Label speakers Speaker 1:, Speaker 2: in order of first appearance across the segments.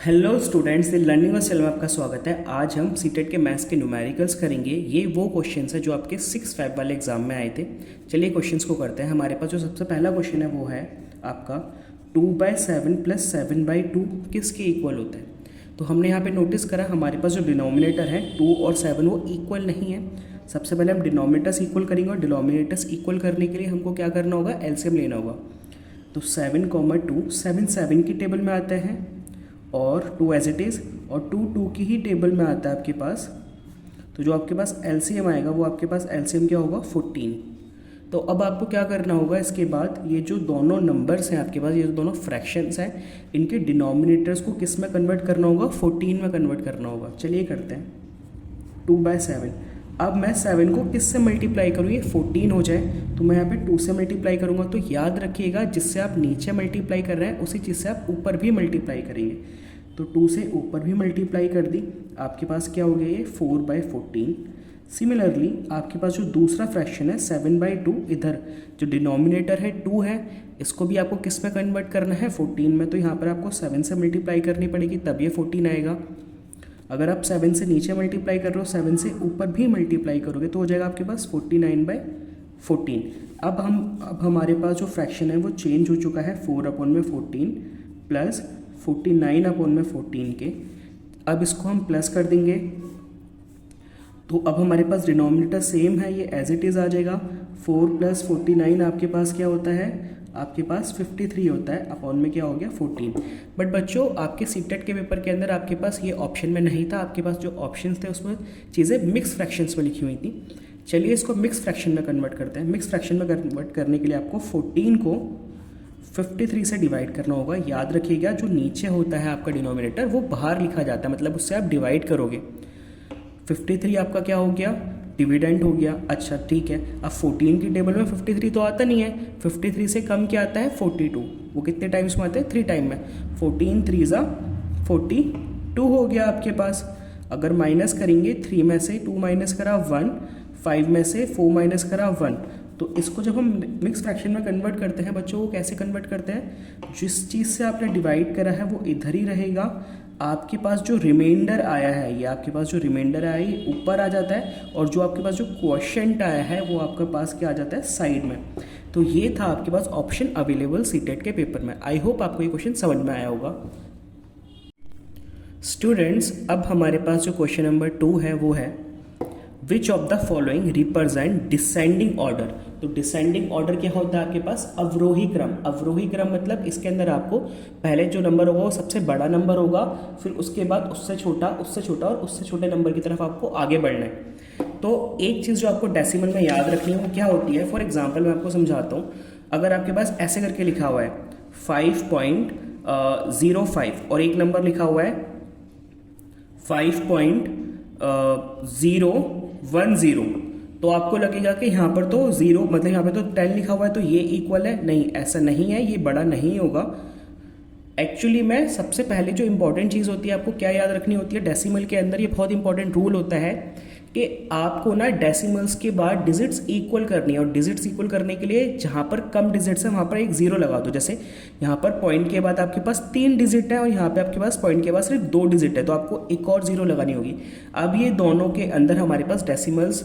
Speaker 1: Hello students, the learning और channel में आपका स्वागत है। आज हम सीटेट के मैथ्स के न्यूमेरिकल्स करेंगे। ये वो क्वेश्चंस है जो आपके 6 Feb वाले एग्जाम में आए थे। चलिए क्वेश्चंस को करते हैं। हमारे पास जो सबसे पहला क्वेश्चन है वो है आपका 2/7 + 7/2 किसके इक्वल होता है। तो हमने यहाँ पे नोटिस करा हमारे पास जो डिनोमिनेटर है 2 और 7 वो इक्वल नहीं है। सबसे पहले हम डिनोमिनेटर्स इक्वल करेंगे और डिनोमिनेटर्स इक्वल करने के लिए हमको क्या करना होगा, एलसीएम लेना होगा। तो 7, 2 7 की टेबल में आते हैं और 2 एज इट इज़, और 2 की ही टेबल में आता है आपके पास। तो जो आपके पास एलसीएम आएगा वो आपके पास एलसीएम क्या होगा, 14। तो अब आपको क्या करना होगा, इसके बाद ये जो दोनों नंबर्स हैं आपके पास, ये जो दोनों फ्रैक्शंस हैं, इनके डिनोमिनेटर्स को किस में कन्वर्ट करना होगा, 14 में कन्वर्ट करना होगा। चलिए करते हैं। 2/7। अब मैं 7 को किस से मल्टीप्लाई करूँ, ये 14 हो जाए, तो मैं यहाँ पे 2 से मल्टीप्लाई करूँगा। तो याद रखिएगा, जिससे आप नीचे मल्टीप्लाई कर रहे हैं उसी चीज़ से आप ऊपर भी मल्टीप्लाई करेंगे। तो 2 से ऊपर भी मल्टीप्लाई कर दी, आपके पास क्या हो गया, ये 4/14। सिमिलरली आपके पास जो दूसरा फ्रैक्शन है 7/2, इधर जो डिनोमिनेटर है 2 है, इसको भी आपको किस में कन्वर्ट करना है, 14 में। तो यहाँ पर आपको 7 से मल्टीप्लाई करनी पड़ेगी, तब ये 14 आएगा। अगर आप 7 से नीचे मल्टीप्लाई कर रहे हो, 7 से ऊपर भी मल्टीप्लाई करोगे तो हो जाएगा आपके पास 49/14। अब हमारे पास जो फ्रैक्शन है वो चेंज हो चुका है 4/14 प्लस 49/14 के। अब इसको हम प्लस कर देंगे, तो अब हमारे पास डिनोमिनेटर सेम है, ये एज इट इज़ आ जाएगा। 4 + 49 आपके पास क्या होता है, आपके पास 53 होता है, अपॉन में क्या हो गया, 14। बट बच्चों, आपके सीटेट के पेपर के अंदर आपके पास ये ऑप्शन में नहीं था। आपके पास जो ऑप्शंस थे उसमें चीज़ें मिक्स फ्रैक्शंस में लिखी हुई थी। चलिए इसको मिक्स फ्रैक्शन में कन्वर्ट करते हैं। मिक्स फ्रैक्शन में कन्वर्ट करने के लिए आपको 14 को 53 से डिवाइड करना होगा। याद रखिएगा, जो नीचे होता है आपका डिनोमिनेटर वो बाहर लिखा जाता है, मतलब उससे आप डिवाइड करोगे। 53 आपका क्या हो गया, डिविडेंड हो गया। अच्छा ठीक है, अब 14 की टेबल में 53 तो आता नहीं है, 53 से कम क्या आता है, 42। वो कितने टाइम्स में आता है, 3 टाइम में। 14 3 = 42 हो गया आपके पास। अगर माइनस करेंगे, 3 में से 2 माइनस करा 1, 5 में से 4 माइनस करा 1। तो इसको जब हम मिक्स फ्रैक्शन में कन्वर्ट करते हैं बच्चों, वो कैसे कन्वर्ट करते हैं, जिस चीज़ से आपने डिवाइड करा है वो इधर ही रहेगा। आपके पास जो रिमाइंडर आया है, ये आपके पास जो रिमाइंडर आया है ये ऊपर आ जाता है, और जो आपके पास जो क्वोशिएंट आया है वो आपके पास क्या आ जाता है, साइड में। तो ये था आपके पास ऑप्शन अवेलेबल सीटेट के पेपर में। आई होप आपको ये क्वेश्चन समझ में आया होगा। स्टूडेंट्स, अब हमारे पास जो क्वेश्चन नंबर 2 है वो है which of the following represent descending order. तो डिसेंडिंग ऑर्डर क्या होता है आपके पास, अवरोही क्रम। अवरोही क्रम मतलब इसके अंदर आपको पहले जो नंबर होगा वो सबसे बड़ा नंबर होगा, फिर उसके बाद उससे छोटा, उससे छोटा और उससे छोटे नंबर की तरफ आपको आगे बढ़ना है। तो एक चीज़ जो आपको डेसिमल में याद रखनी है वो क्या होती है, फॉर एग्जाम्पल मैं आपको समझाता हूँ। अगर आपके पास ऐसे करके लिखा हुआ है 5.05 और एक नंबर लिखा हुआ है 5.010, तो आपको लगेगा कि यहाँ पर तो 0 मतलब यहाँ पे तो 10 लिखा हुआ है तो ये इक्वल है। नहीं, ऐसा नहीं है, ये बड़ा नहीं होगा। एक्चुअली में सबसे पहले जो इंपॉर्टेंट चीज़ होती है आपको क्या याद रखनी होती है डेसिमल के अंदर, ये बहुत इंपॉर्टेंट रूल होता है कि आपको ना डेसिमल्स के बाद डिजिट्स इक्वल करनी है। और डिजिट्स इक्वल करने के लिए जहाँ पर कम डिजिट्स है वहाँ पर एक 0 लगा दो। जैसे यहाँ पर पॉइंट के बाद आपके पास 3 डिजिट है और यहाँ पे आपके पास पॉइंट के बाद सिर्फ 2 डिजिट है, तो आपको एक और 0 लगानी होगी। अब ये दोनों के अंदर हमारे पास डेसिमल्स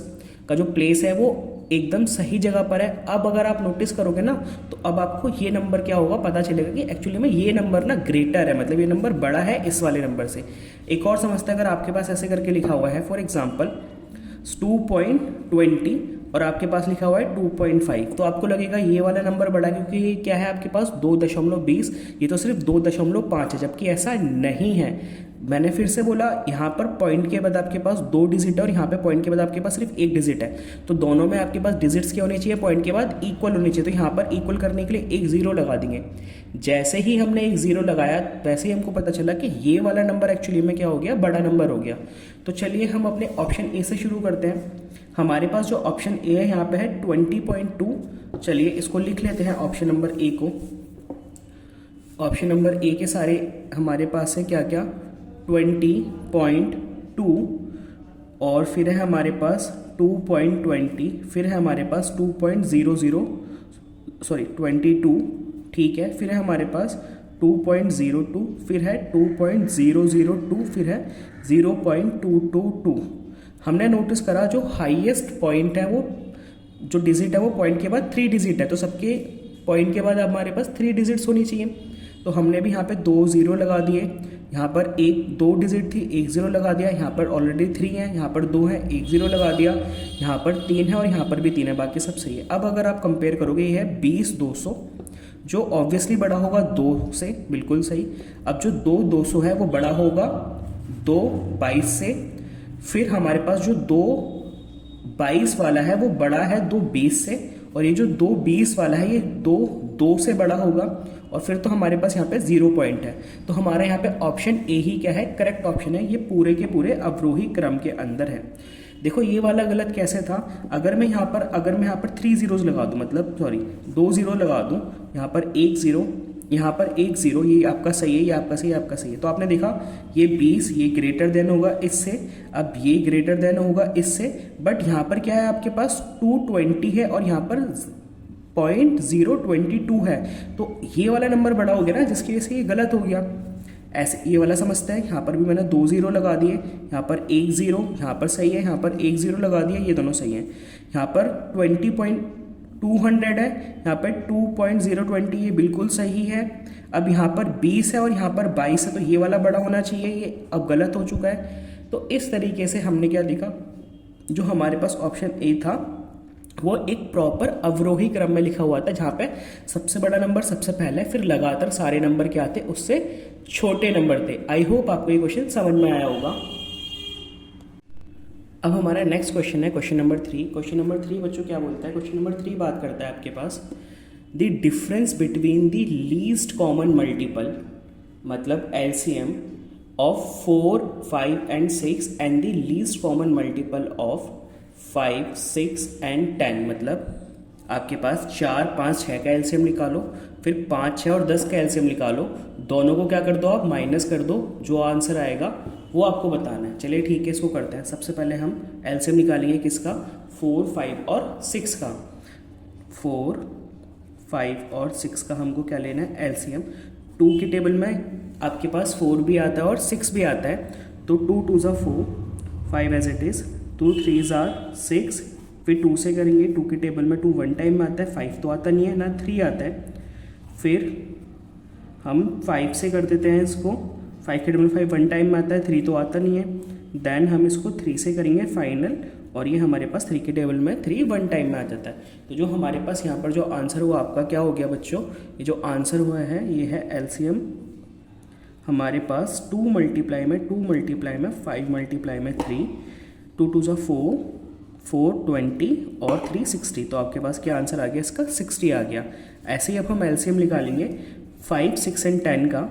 Speaker 1: का जो प्लेस है वो एकदम सही जगह पर है। अब अगर आप नोटिस करोगे ना, तो अब आपको ये नंबर क्या होगा, पता चलेगा कि एक्चुअली में ये नंबर ना ग्रेटर है, मतलब ये नंबर बड़ा है इस वाले नंबर से। एक और समझते हैं, अगर आपके पास ऐसे करके लिखा हुआ है फॉर एग्जाम्पल 2.20 और आपके पास लिखा हुआ है 2.5, तो आपको लगेगा ये वाला नंबर बड़ा है, क्योंकि ये क्या है आपके पास 2.20, ये तो सिर्फ 2.5 है, जबकि ऐसा नहीं है। मैंने फिर से बोला, यहाँ पर पॉइंट के बाद आपके पास 2 डिजिट है और यहाँ पे पॉइंट के बाद आपके पास सिर्फ 1 डिजिट है, तो दोनों में आपके पास डिजिट्स क्या होने चाहिए, पॉइंट के बाद इक्वल होनी चाहिए। तो यहाँ पर इक्वल करने के लिए एक 0 लगा देंगे। जैसे ही हमने एक 0 लगाया वैसे ही हमको पता चला कि ये वाला नंबर एक्चुअली में क्या हो गया, बड़ा नंबर हो गया। तो चलिए हम अपने ऑप्शन ए से शुरू करते हैं। हमारे पास जो ऑप्शन ए है यहाँ पे है 20.2। चलिए इसको लिख लेते हैं ऑप्शन नंबर ए को। ऑप्शन नंबर ए के सारे हमारे पास है क्या क्या, 20.2, और फिर है हमारे पास 2.20, फिर है हमारे पास 2.00, सॉरी 22, ठीक है। फिर है हमारे पास 2.02, फिर है 2.002, फिर है 0.222। हमने नोटिस करा जो हाईएस्ट पॉइंट है वो जो डिजिट है वो पॉइंट के बाद 3 डिजिट है, तो सबके पॉइंट के बाद हमारे पास 3 डिजिट्स होनी चाहिए। तो हमने भी यहाँ पे 2 0 लगा दिए, यहाँ पर 2 डिजिट थी, 1 0 लगा दिया, यहाँ पर ऑलरेडी 3 है, यहाँ पर 2 है, 1 0 लगा दिया, यहाँ पर 3 है और यहाँ पर भी 3 है, बाकी सब सही है। अब अगर आप कंपेयर करोगे, ये है 20 200 जो ऑब्वियसली बड़ा होगा 2 से, बिल्कुल सही। अब जो 2 200 है वो बड़ा होगा 2 22 से, फिर हमारे पास जो 2 22 वाला है वो बड़ा है 2 20 से, और ये जो 2 20 वाला है ये 2 2 से बड़ा होगा, और फिर तो हमारे पास यहाँ पे 0 पॉइंट है। तो हमारे यहाँ पे ऑप्शन ए ही क्या है, करेक्ट ऑप्शन है, ये पूरे के पूरे अवरोही क्रम के अंदर है। देखो ये वाला गलत कैसे था, अगर मैं यहाँ पर 3 जीरोज लगा दूँ, मतलब 2 0 लगा दूँ, यहाँ पर 1 0, यहाँ पर 1 0, ये आपका सही है, ये आपका सही है, आपका सही है। तो आपने देखा ये 20 ये ग्रेटर देन होगा इससे, अब ये ग्रेटर देन होगा इससे, बट यहाँ पर क्या है आपके पास 220 है और यहाँ पर 0.022 है, तो ये वाला नंबर बड़ा हो गया ना, जिसकी वजह से ये गलत हो गया। ऐसे ये वाला समझता है, यहाँ पर भी मैंने 2 0 लगा दिए, यहाँ पर 1 0, यहाँ पर सही है, यहाँ पर 1 0 लगा दिया, ये दोनों सही हैं। यहाँ पर 20.200 है, यहाँ पर 2.020 ये बिल्कुल सही है। अब यहाँ पर 20 है और यहाँ पर 22 है, तो ये वाला बड़ा होना चाहिए, ये अब गलत हो चुका है। तो इस तरीके से हमने क्या देखा, जो हमारे पास ऑप्शन ए था वो एक प्रॉपर अवरोही क्रम में लिखा हुआ था, जहाँ पे सबसे बड़ा नंबर सबसे पहले, फिर लगातार सारे नंबर क्या आते उससे छोटे नंबर थे। आई होप आपको ये क्वेश्चन समझ में आया होगा। अब हमारा नेक्स्ट क्वेश्चन है क्वेश्चन नंबर 3। क्वेश्चन नंबर 3 बच्चों क्या बोलता है, क्वेश्चन नंबर 3 बात करता है आपके पास the difference between the least common multiple, मतलब LCM of 4, 5 and 6 and the least common multiple of 5, 6 and 10, मतलब आपके पास 4, 5, 6 का एलसीएम निकालो, फिर 5, 6 और 10 का एलसीएम निकालो, दोनों को क्या कर दो आप माइनस कर दो, जो आंसर आएगा वो आपको बताना है। चलिए ठीक है, इसको करते हैं। सबसे पहले हम एलसीएम निकालेंगे किसका, 4, 5 और 6 का। 4, 5 और 6 का हमको क्या लेना है एलसीएम। 2 की टेबल में आपके पास 4 भी आता है और 6 भी आता है, तो 2 2 ज़ा 4, 5 एज इट इज़, 2 3 ज़ा 6, फिर 2 से करेंगे। 2 की टेबल में 2 1 टाइम में आता है, 5 तो आता नहीं है ना, 3 आता है। फिर हम 5 से कर देते हैं इसको, 5 की टेबल में 5 1 टाइम में आता है, 3 तो आता नहीं है। देन हम इसको 3 से करेंगे फाइनल, और ये हमारे पास 3 की टेबल में 3 1 टाइम में आ जाता है। तो जो हमारे पास यहाँ पर जो आंसर हुआ आपका क्या हो गया बच्चों, ये जो आंसर हुआ है ये है एलसीएम हमारे पास 2 मल्टीप्लाई में 2 मल्टीप्लाई में 5 मल्टीप्लाई में 3, 2 2 ज़ा 4, 4 20 और 3 60। तो आपके पास क्या आंसर आ गया इसका, 60 आ गया। ऐसे ही अब हम एलसीएम निकालेंगे 5, 6 एंड 10 का,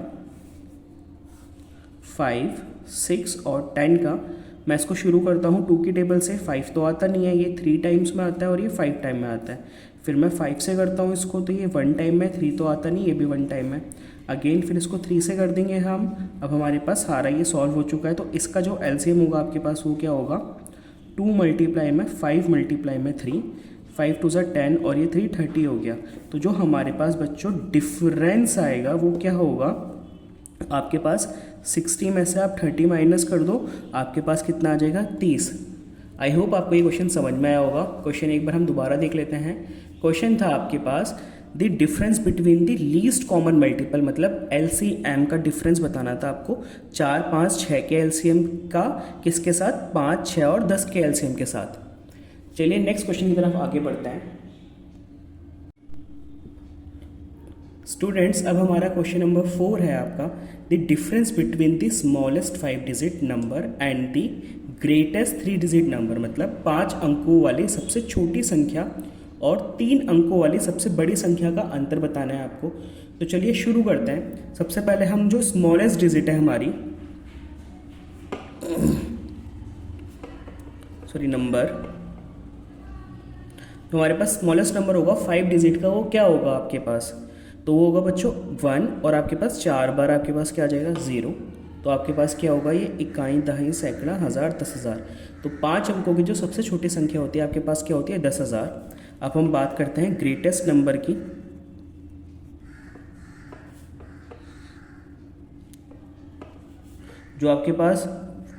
Speaker 1: 5, 6 और 10 का। मैं इसको शुरू करता हूँ 2 की टेबल से, 5 तो आता नहीं है, ये 3 टाइम्स में आता है और ये 5 टाइम में आता है। फिर मैं 5 से करता हूँ इसको, तो ये 1 टाइम में, 3 तो आता नहीं, ये भी 1 टाइम में। अगेन फिर इसको 3 से कर देंगे हम। अब हमारे पास सारा ये सॉल्व हो चुका है, तो इसका जो एलसीएम होगा आपके पास वो क्या होगा, 2 मल्टीप्लाई में 5 मल्टीप्लाई में 3, 5 2 ज़ा 10 और ये 3 30 हो गया। तो जो हमारे पास बच्चों डिफरेंस आएगा वो क्या होगा, आपके पास 60 में से आप 30 माइनस कर दो, आपके पास कितना आ जाएगा, 30। आई होप आपको ये क्वेश्चन समझ में आया होगा। क्वेश्चन एक बार हम दोबारा देख लेते हैं। क्वेश्चन था आपके पास the difference between the least common multiple, मतलब LCM का डिफरेंस बताना था आपको, 4, 5, 6 के LCM का किसके साथ, 5, 6 और 10 के LCM के साथ। चलिए नेक्स्ट क्वेश्चन की तरफ आगे बढ़ते हैं स्टूडेंट्स। अब हमारा क्वेश्चन नंबर 4 है आपका, the difference between the smallest 5 digit number and the greatest 3 digit number, मतलब 5 अंकों वाली सबसे छोटी संख्या और 3 अंकों वाली सबसे बड़ी संख्या का अंतर बताना है आपको। तो चलिए शुरू करते हैं। सबसे पहले हम जो स्मॉलेस्ट डिजिट है हमारी नंबर, तो हमारे पास स्मॉलेस्ट नंबर होगा 5 डिजिट का, वो क्या होगा आपके पास, तो वो होगा बच्चों 1, और आपके पास 4 बार आपके पास क्या आ जाएगा 0। तो आपके पास क्या होगा, ये इकाई, दहाई, सैकड़ा, हज़ार, 10,000। तो 5 अंकों की जो सबसे छोटी संख्या होती है आपके पास क्या होती है, 10,000। अब हम बात करते हैं ग्रेटेस्ट नंबर की। जो आपके पास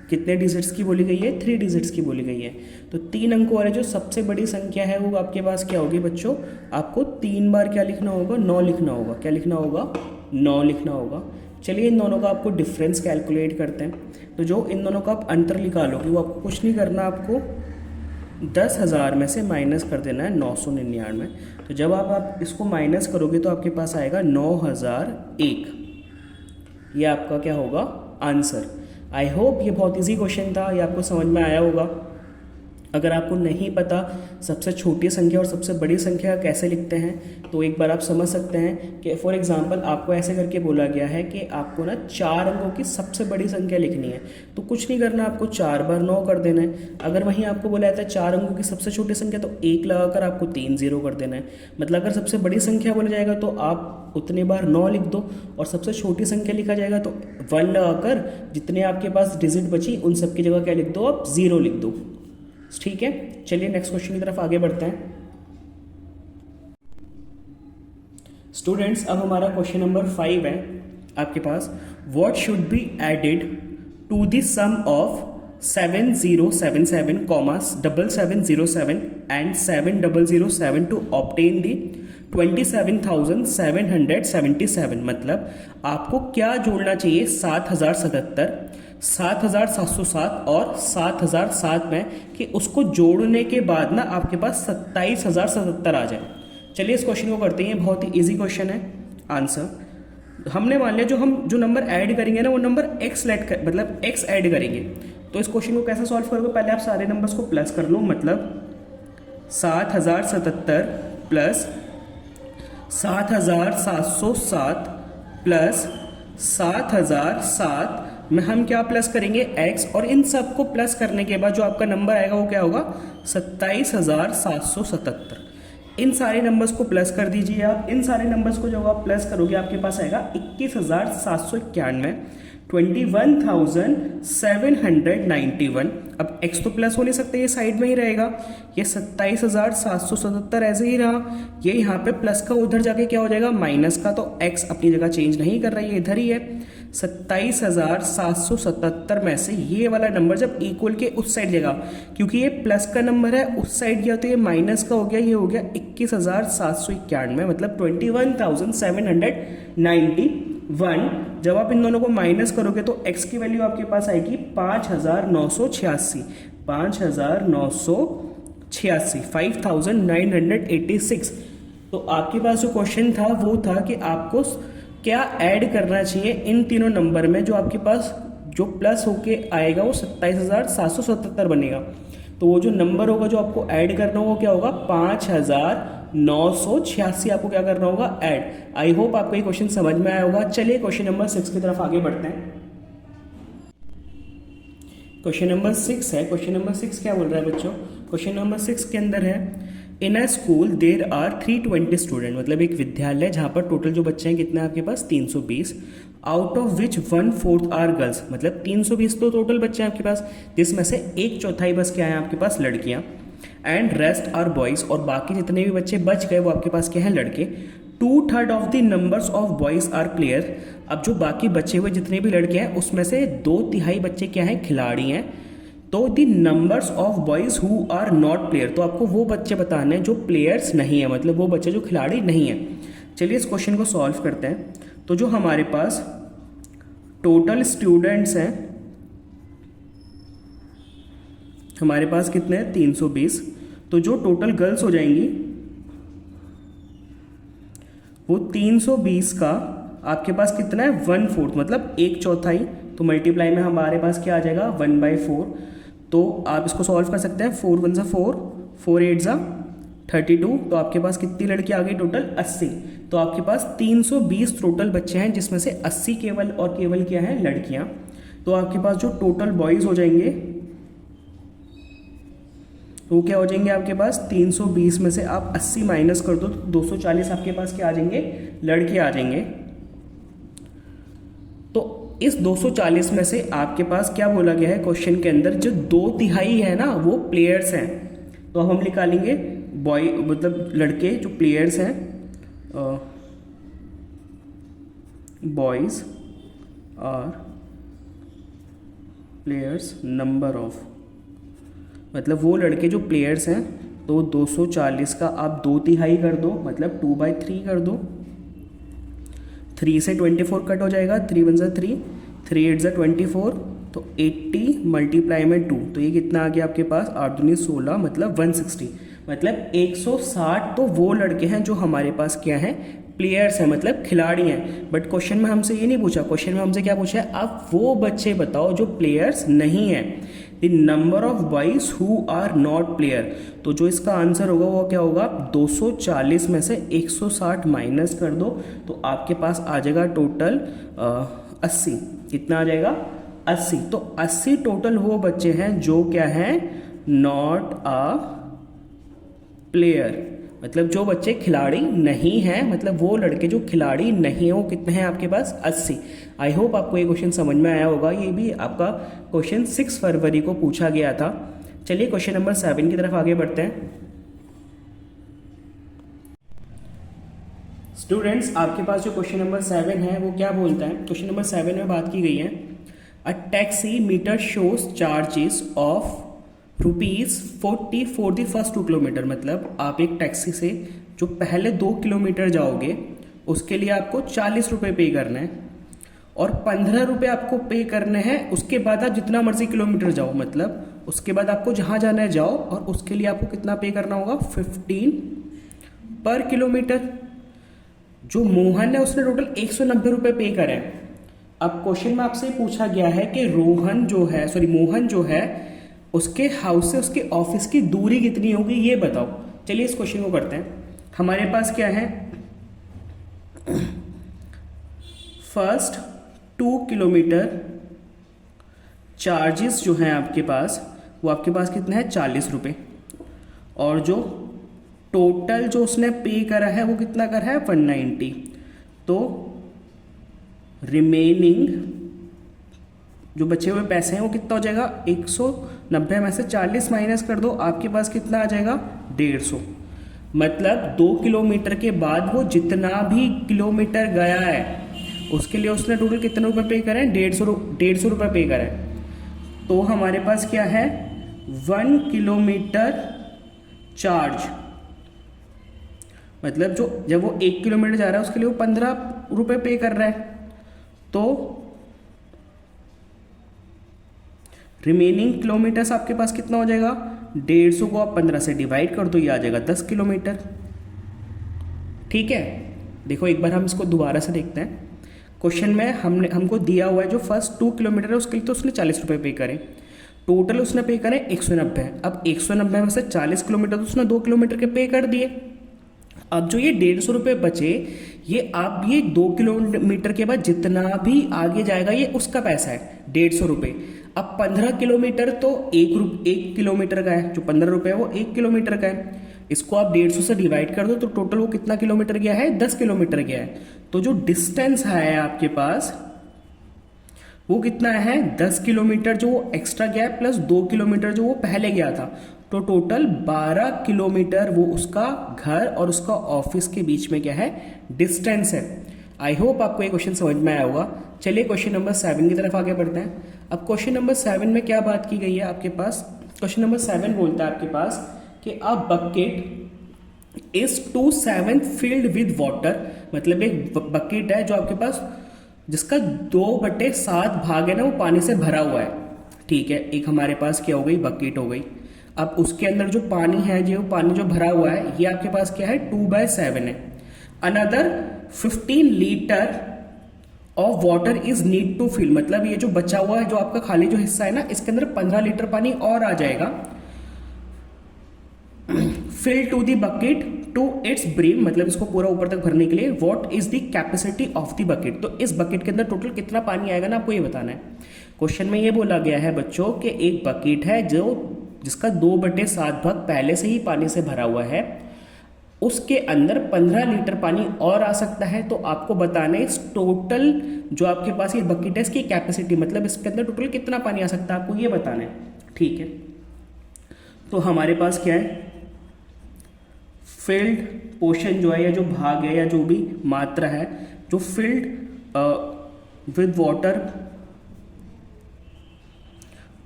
Speaker 1: कितने डिजिट्स की बोली गई है, 3 डिजिट्स की बोली गई है। तो 3 अंकों वाले जो सबसे बड़ी संख्या है वो आपके पास क्या होगी बच्चों, आपको 3 बार क्या लिखना होगा, 9 लिखना होगा। क्या लिखना होगा, 9 लिखना होगा। चलिए इन दोनों का आपको डिफरेंस कैलकुलेट करते हैं। तो जो इन दोनों का आप अंतर निकालोगे वो आपको कुछ नहीं करना, आपको 10,000 में से माइनस कर देना है 999। तो जब आप इसको माइनस करोगे तो आपके पास आएगा 9001। ये आपका क्या होगा, आंसर। आई होप ये बहुत इजी क्वेश्चन था, ये आपको समझ में आया होगा। अगर आपको नहीं पता सबसे छोटी संख्या और सबसे बड़ी संख्या कैसे लिखते हैं तो एक बार आप समझ सकते हैं कि फॉर एग्जांपल आपको ऐसे करके बोला गया है कि आपको ना 4 अंकों की सबसे बड़ी संख्या लिखनी है। तो कुछ नहीं करना, आपको 4 बार 9 कर देना है। अगर वहीं आपको बोला जाता है 4 अंकों की सबसे छोटी संख्या, तो 1 लगाकर आपको 3 0 कर देना है। मतलब अगर सबसे बड़ी संख्या बोला जाएगा तो आप उतने बार 9 लिख दो, और सबसे छोटी संख्या लिखा जाएगा तो 1 लगाकर जितने आपके पास डिजिट बची उन सबकी जगह क्या लिख दो, आप 0 लिख दो। ठीक है, चलिए नेक्स्ट क्वेश्चन की तरफ आगे बढ़ते हैं। स्टूडेंट्स, अब हमारा क्वेश्चन नंबर 5 है आपके पास। What should be added to the sum of 7077, 7707 and 7007 to obtain the 27,777। मतलब आपको क्या जोड़ना चाहिए 7077, 7,707 और 7,007 में, कि उसको जोड़ने के बाद ना आपके पास 27,077 आ जाए। चलिए इस क्वेश्चन को करते हैं, बहुत ही इजी क्वेश्चन है। आंसर हमने मान लिया जो नंबर ऐड करेंगे ना वो नंबर एक्स मतलब एक्स ऐड करेंगे। तो इस क्वेश्चन को कैसे सॉल्व करोगे, पहले आप सारे नंबर्स को प्लस कर लो। मतलब 7,077 प्लस 7,707 प्लस 7,007 में हम क्या प्लस करेंगे, x, और इन सब को प्लस करने के बाद जो आपका नंबर आएगा वो क्या होगा, 27,777। इन सारे नंबर्स को प्लस कर दीजिए आप। इन सारे नंबर्स को जब आप प्लस करोगे आपके पास आएगा 21,791, 21,791। अब x तो प्लस हो नहीं सकते, ये साइड में ही रहेगा। ये 27,777 ऐसे ही रहा। ये यहाँ पे प्लस का उधर जाके क्या हो जाएगा, माइनस का। तो x अपनी जगह चेंज नहीं कर रहा है, ये इधर ही है। 27,777 में से ये वाला नंबर जब इक्वल के उस साइड जाएगा, क्योंकि ये प्लस का नंबर है, उस साइड गया तो ये माइनस का हो गया। ये हो गया 21,791, मतलब 21,791। जब आप इन दोनों को माइनस करोगे तो x की वैल्यू आपके पास आएगी 5,986, 5,986, 5,986। तो आपके पास जो क्वेश्चन था वो था कि आपको क्या ऐड करना चाहिए इन तीनों नंबर में, जो आपके पास जो प्लस होके आएगा वो 27,777 बनेगा। तो वो जो नंबर होगा जो आपको ऐड करना होगा क्या होगा, 5,986 आपको क्या करना होगा, ऐड। आई होप आपको ये क्वेश्चन समझ में आया होगा। चलिए क्वेश्चन नंबर 6 की तरफ आगे बढ़ते हैं। क्वेश्चन नंबर 6 है। क्वेश्चन नंबर 6 क्या बोल रहा है बच्चों, क्वेश्चन नंबर 6 के अंदर है, in a school there are 320 student. मतलब एक विद्यालय जहाँ पर टोटल जो बच्चे हैं कितने हैं आपके पास, 320। Out of which 1/4 are girls. मतलब 320 तो टोटल बच्चे हैं आपके पास, जिसमें से 1/4 बस क्या है आपके पास, लड़कियाँ। एंड रेस्ट आर बॉयज़, और बाकी जितने भी बच्चे बच गए वो आपके पास क्या है, लड़के। 2/3 of the numbers of boys are player. अब जो बाकी बचे हुए जितने भी लड़के हैं उसमें से 2/3 बच्चे क्या हैं, खिलाड़ी हैं। तो the numbers of boys who are not player, तो आपको वो बच्चे बताने हैं जो प्लेयर्स नहीं है, मतलब वो बच्चे जो खिलाड़ी नहीं है। चलिए इस क्वेश्चन को सॉल्व करते हैं। तो जो हमारे पास टोटल स्टूडेंट्स हैं हमारे पास कितने हैं, 320। तो जो टोटल गर्ल्स हो जाएंगी वो 320 का आपके पास कितना है, 1/4, मतलब 1/4। तो मल्टीप्लाई में हमारे पास क्या आ जाएगा, 1/4। तो आप इसको सॉल्व कर सकते हैं। 4 1 4, 4 8 32। तो आपके पास कितनी लड़की आ गई, टोटल 80। तो आपके पास 320 टोटल बच्चे हैं, जिसमें से 80 केवल और केवल क्या है, लड़कियां। तो आपके पास जो टोटल बॉयज़ हो जाएंगे वो क्या हो जाएंगे आपके पास, 320 में से आप 80 माइनस कर दो तो 240 आपके पास क्या आ जाएंगे, लड़के आ जाएंगे। तो इस 240 में से आपके पास क्या बोला गया है क्वेश्चन के अंदर, जो 2/3 है ना वो प्लेयर्स हैं। तो अब हम निकालेंगे बॉय, मतलब लड़के जो प्लेयर्स हैं, boys are players number of, मतलब वो लड़के जो प्लेयर्स हैं, तो 240 का आप 2/3 कर दो, मतलब 2/3 कर दो। 3 से 24 कट हो जाएगा, 3 × 1 3, 3 × 8 24, तो 80 मल्टीप्लाई में 2, तो ये कितना आ गया आपके पास, 8 दूनी 16, मतलब 160, मतलब 160। तो वो लड़के हैं जो हमारे पास क्या हैं, प्लेयर्स हैं, मतलब खिलाड़ी हैं। बट क्वेश्चन में हमसे ये नहीं पूछा, क्वेश्चन में हमसे क्या पूछा है, आप वो बच्चे बताओ जो प्लेयर्स नहीं हैं, the number of boys who are not player. तो जो इसका आंसर होगा वो क्या होगा, 240 में से 160 माइनस कर दो, तो आपके पास आ जाएगा टोटल 80। कितना आ जाएगा, 80। तो 80 टोटल वो बच्चे हैं जो क्या हैं, नॉट अ प्लेयर, मतलब जो बच्चे खिलाड़ी नहीं हैं, मतलब वो लड़के जो खिलाड़ी नहीं हैं, वो कितने हैं आपके पास, 80। आई होप आपको ये क्वेश्चन समझ में आया होगा। ये भी आपका क्वेश्चन 6 फरवरी को पूछा गया था। चलिए क्वेश्चन नंबर 7 की तरफ आगे बढ़ते हैं। स्टूडेंट्स, आपके पास जो क्वेश्चन नंबर 7 है वो क्या बोलता है, क्वेश्चन नंबर 7 में बात की गई है, a taxi meter shows charges of ₹40 for the first 2 kilometre. मतलब आप एक टैक्सी से जो पहले 2 किलोमीटर जाओगे उसके लिए आपको 40 रुपये पे करना है, और 15 रुपये आपको पे करने हैं उसके बाद आप जितना मर्जी किलोमीटर जाओ, मतलब उसके बाद आपको जहाँ जाना है जाओ, और उसके लिए आपको कितना पे करना होगा, 15 पर किलोमीटर। जो मोहन है उसने टोटल 190 रुपये पे करे हैं। अब क्वेश्चन में आपसे पूछा गया है कि मोहन जो है उसके हाउस से उसके ऑफिस की दूरी कितनी होगी, ये बताओ। चलिए इस क्वेश्चन को करते हैं। हमारे पास क्या है, फर्स्ट 2 किलोमीटर चार्जेस जो हैं आपके पास, वो आपके पास कितना है, 40 रुपये, और जो टोटल जो उसने पे करा है वो कितना करा है, 190। तो रिमेनिंग जो बचे हुए पैसे हैं वो कितना हो जाएगा, 190 में से 40 माइनस कर दो, आपके पास कितना आ जाएगा, 150। मतलब 2 किलोमीटर के बाद वो जितना भी किलोमीटर गया है उसके लिए उसने टोटल कितने रुपए पे करें, 150 रुपये पे करें। तो हमारे पास क्या है, 1 किलोमीटर चार्ज, मतलब जब वो 1 किलोमीटर जा रहा है उसके लिए वो 15 रुपये पे कर रहा है। तो रिमेनिंग किलोमीटर्स आपके पास कितना हो जाएगा, 150 को आप 15 से डिवाइड कर दो, ये आ जाएगा 10 किलोमीटर। ठीक है, देखो एक बार हम इसको दोबारा से देखते हैं। क्वेश्चन में हमको दिया हुआ है जो फर्स्ट 2 किलोमीटर है उसके लिए तो उसने 40 रुपये पे करें, टोटल उसने पे करें 190। अब 190 में से 40 किलोमीटर तो उसने 2 किलोमीटर के पे कर दिए। अब जो ये 150 रुपये बचे, ये आप ये 2 किलोमीटर के बाद जितना भी आगे जाएगा ये उसका पैसा है, 150 रुपये। अब 15 किलोमीटर तो 1 किलोमीटर का है, जो 15 रुपये है वो 1 किलोमीटर का है। इसको आप 150 से डिवाइड कर दो तो टोटल वो कितना किलोमीटर गया है, 10 किलोमीटर गया है। तो जो डिस्टेंस है आपके पास वो कितना है, 10 किलोमीटर जो एक्स्ट्रा गया है प्लस 2 किलोमीटर जो वो पहले गया था, तो टोटल 12 किलोमीटर वो उसका घर और उसका ऑफिस के बीच में क्या है, डिस्टेंस है। आई होप आपको ये क्वेश्चन समझ में आया होगा। चलिए क्वेश्चन नंबर 7 की तरफ आगे बढ़ते हैं। अब क्वेश्चन नंबर 7 में क्या बात की गई है आपके पास, क्वेश्चन नंबर 7 बोलता है आपके पास कि a bucket is 2/7 filled with water. मतलब एक बकेट है जो आपके पास जिसका 2/7 भाग है ना वो पानी से भरा हुआ है। ठीक है, एक हमारे पास क्या हो गई, बकेट हो गई। अब उसके अंदर जो पानी है, जो पानी जो भरा हुआ है, ये आपके पास क्या है, 2/7 है। Another 15 litre of water is need to fill. मतलब ये जो बचा हुआ है, जो आपका खाली जो हिस्सा है ना, इसके अंदर 15 लीटर पानी और आ जाएगा। Fill to the bucket to its brim, मतलब इसको पूरा ऊपर तक भरने के लिए। What is the capacity of the bucket. तो इस बकेट के अंदर टोटल कितना पानी आएगा ना, आपको ये बताना है। क्वेश्चन में ये बोला गया है बच्चों कि एक बकेट है जिसका 2/7 भाग पहले से ही पानी से भरा हुआ है, उसके अंदर 15 लीटर पानी और आ सकता है। तो आपको बताना है इस टोटल जो आपके पास ये बकेट है इसकी कैपेसिटी, मतलब इसके अंदर टोटल कितना पानी आ सकता है, आपको ये बताना है। ठीक है, तो हमारे पास क्या है, फिल्ड पोर्शन जो है या जो भाग है या जो भी मात्रा है जो फिल्ड विद वाटर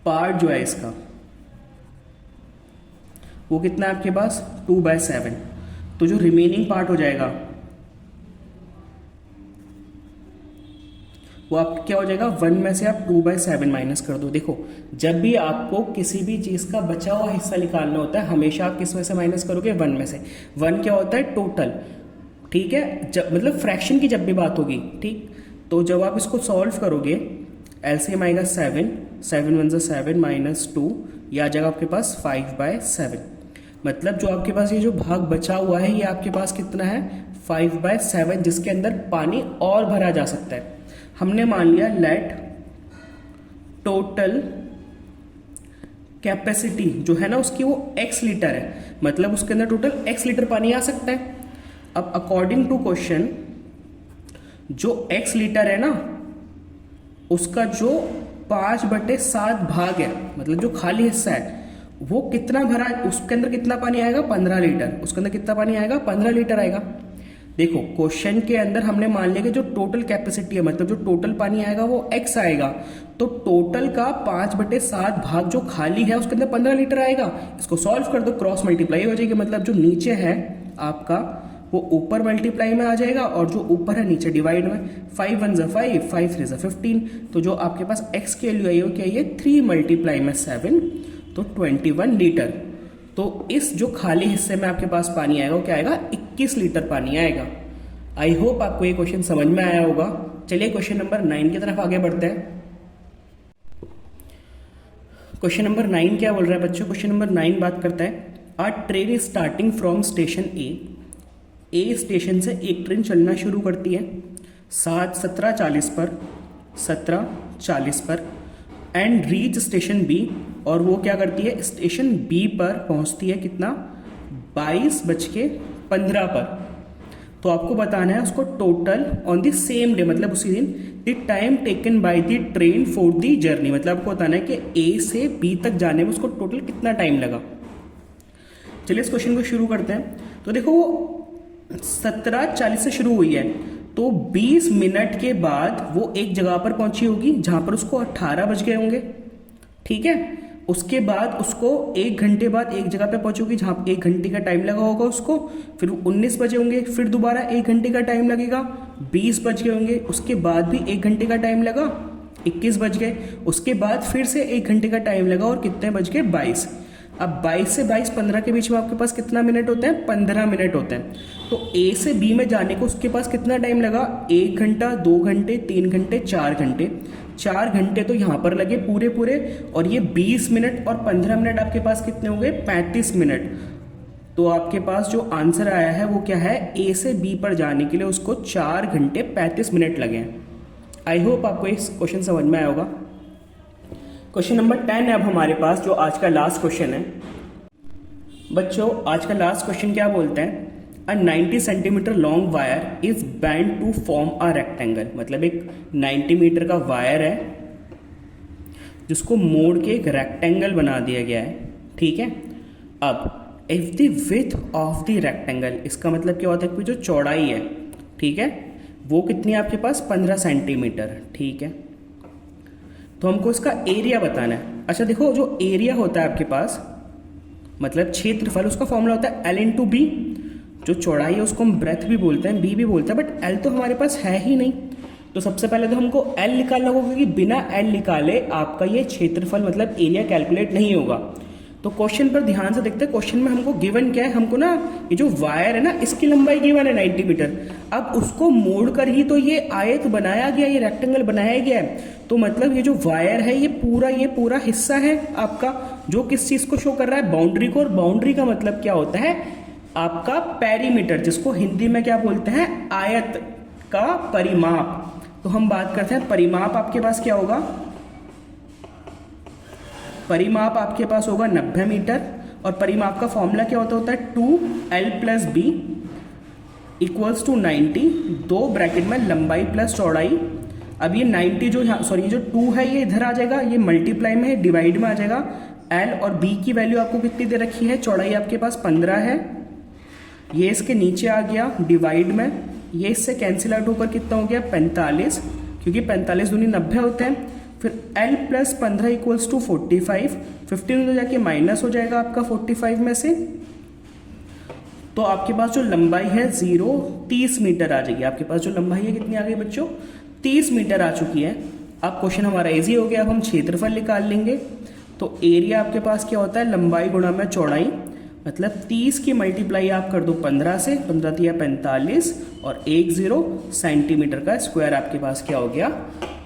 Speaker 1: पार्ट जो है इसका वो कितना है आपके पास 2/7। तो जो रिमेनिंग पार्ट हो जाएगा वो आप क्या हो जाएगा 1 में से आप 2/7 माइनस कर दो। देखो जब भी आपको किसी भी चीज़ का बचा हुआ हिस्सा निकालना होता है हमेशा आप किस में से माइनस करोगे 1 में से। 1 क्या होता है टोटल, ठीक है, जब मतलब फ्रैक्शन की जब भी बात होगी, ठीक। तो जब आप इसको सॉल्व करोगे एलसीएम आएगा 7, 7 1 7 माइनस 2, ये आ जाएगा आपके पास 5/7। मतलब जो आपके पास ये जो भाग बचा हुआ है ये आपके पास कितना है 5/7, जिसके अंदर पानी और भरा जा सकता है। हमने मान लिया लेट टोटल कैपेसिटी जो है ना उसकी वो x लीटर है, मतलब उसके अंदर टोटल x लीटर पानी आ सकता है। अब अकॉर्डिंग टू क्वेश्चन जो x लीटर है ना उसका जो 5/7 भाग है, मतलब जो खाली हिस्सा है वो कितना भरा, उसके अंदर कितना पानी आएगा 15 लीटर। उसके अंदर कितना पानी आएगा 15 लीटर आएगा। देखो क्वेश्चन के अंदर हमने मान लिया कि जो टोटल कैपेसिटी है मतलब जो टोटल पानी आएगा वो x आएगा, तो टोटल का 5/7 भाग जो खाली है उसके अंदर 15 लीटर आएगा। इसको सॉल्व कर दो, क्रॉस मल्टीप्लाई हो जाएगी, मतलब जो नीचे है आपका वो ऊपर मल्टीप्लाई में आ जाएगा और जो ऊपर है नीचे डिवाइड में। 5 1 5, 5 3 15। तो जो आपके पास x की वैल्यू आई हो क्या ये 3 मल्टीप्लाई में 7, तो 21 लीटर। तो इस जो खाली हिस्से में आपके पास पानी आएगा वो क्या आएगा 21 लीटर पानी आएगा। आई होप आपको ये क्वेश्चन समझ में आया होगा। चलिए क्वेश्चन नंबर 9 की तरफ आगे बढ़ते हैं। क्वेश्चन नंबर 9 क्या बोल रहा है बच्चों? क्वेश्चन नंबर 9 बात करता है अ train is starting from station A station से एक ट्रेन चलना शुरू करती है 17:40 पर 17:40 पर एंड रीच स्टेशन बी, और वो क्या करती है स्टेशन बी पर पहुंचती है कितना 22:15 पर। तो आपको बताना है उसको total on the same day, मतलब उसी दिन, the time taken by the train for the journey, मतलब आपको बताना है कि ए से बी तक जाने में उसको टोटल कितना टाइम लगा। चलिए इस क्वेश्चन को शुरू करते हैं। तो देखो वो 17:40 से शुरू हुई है तो 20 मिनट के बाद वो एक जगह पर पहुंची होगी जहां पर उसको 18 बज गए होंगे, ठीक है। उसके बाद उसको 1 घंटे बाद एक जगह पे पहुंचोगी जहां 1 घंटे का टाइम लगा होगा उसको, फिर 19 बजे होंगे, फिर दोबारा 1 घंटे का टाइम लगेगा 20 बज गए होंगे, उसके बाद भी 1 घंटे का टाइम लगा 21 बज गए, उसके बाद फिर से 1 घंटे का टाइम लगा और कितने बज गए 22। अब 22 से 22:15 के बीच में आपके पास कितना मिनट होता है 15 मिनट होते हैं। तो ए से बी में जाने को उसके पास कितना टाइम लगा 1 घंटा 2 घंटे 3 घंटे 4 घंटे। 4 घंटे तो यहाँ पर लगे पूरे पूरे, और ये 20 मिनट और 15 मिनट आपके पास कितने हो गए 35 मिनट। तो आपके पास जो आंसर आया है वो क्या है ए से बी पर जाने के लिए उसको 4 घंटे 35 मिनट लगे हैं। आई होप आपको इस क्वेश्चन समझ में आया होगा। क्वेश्चन नंबर 10 है अब हमारे पास, जो आज का लास्ट क्वेश्चन है। बच्चों आज का लास्ट क्वेश्चन क्या बोलते हैं, a 90 centimetre long wire is bend to form a rectangle, मतलब एक 90 मीटर का वायर है जिसको मोड़ के एक रेक्टेंगल बना दिया गया है, ठीक है। अब if the width of the rectangle, इसका मतलब क्या होता है कि जो चौड़ाई है, ठीक है, वो कितनी है आपके पास 15 सेंटीमीटर, ठीक है। तो हमको इसका एरिया बताना है। अच्छा देखो जो एरिया होता है आपके पास मतलब क्षेत्रफल, उसका फॉर्मूला होता है L/B। जो चौड़ाई है उसको हम ब्रेथ भी बोलते हैं, B भी बोलते हैं, बट L तो हमारे पास है ही नहीं। तो सबसे पहले तो हमको L निकालना होगा, क्योंकि बिना L निकाले आपका ये क्षेत्रफल मतलब एरिया कैलकुलेट नहीं होगा। तो क्वेश्चन पर ध्यान से देखते हैं। क्वेश्चन में हमको गिवन क्या है, हमको ना ये जो वायर है ना इसकी लंबाई गिवन है 90 मीटर। अब उसको मोड़ कर ही तो ये आयत बनाया गया, ये रेक्टेंगल बनाया गया है। तो मतलब ये जो वायर है ये पूरा हिस्सा है आपका, जो किस चीज को शो कर रहा है बाउंड्री को। और बाउंड्री का मतलब क्या होता है आपका पेरीमीटर, जिसको हिंदी में क्या बोलते हैं आयत का परिमाप। तो हम बात करते हैं परिमाप आपके पास क्या होगा, परिमाप आपके पास होगा 90 मीटर। और परिमाप का फॉर्मूला क्या होता है 2L+B इक्वल्स टू 90, 2 ब्रैकेट में लंबाई प्लस चौड़ाई। अब ये 90 जो ये जो 2 है ये इधर आ जाएगा, ये मल्टीप्लाई में है, डिवाइड में आ जाएगा। L और B की वैल्यू आपको कितनी दे रखी है, चौड़ाई आपके पास 15 है, ये इसके नीचे आ गया डिवाइड में, ये इससे कैंसिल आउट होकर कितना हो गया 45, क्योंकि 45 दूनी 90 होते हैं। फिर L प्लस 15 इक्वल्स टू 45, 15 तो जाके माइनस हो जाएगा आपका 45 में से, तो आपके पास जो लंबाई है 30 मीटर आ जाएगी। आपके पास जो लंबाई है कितनी आ गई बच्चों, 30 मीटर आ चुकी है। अब क्वेश्चन हमारा इजी हो गया। अब हम क्षेत्रफल निकाल लेंगे। तो एरिया आपके पास क्या होता है, लंबाई गुणा में चौड़ाई, मतलब 30 की मल्टीप्लाई आप कर दो 15 से, 15 दिया 45 और 10 सेंटीमीटर का स्क्वायर आपके पास क्या हो गया,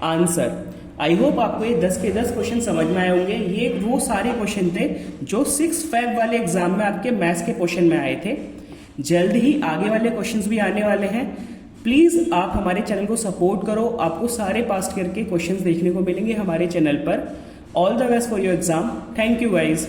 Speaker 1: आंसर। आई होप आपको ये 10 के 10 क्वेश्चन समझ में आए होंगे। ये वो सारे क्वेश्चन थे जो 6 Feb वाले एग्जाम में आपके मैथ्स के क्वेश्चन में आए थे। जल्द ही आगे वाले क्वेश्चंस भी आने वाले हैं। प्लीज़ आप हमारे चैनल को सपोर्ट करो, आपको सारे पास्ट करके क्वेश्चंस देखने को मिलेंगे हमारे चैनल पर। All the best for your exam. Thank you guys.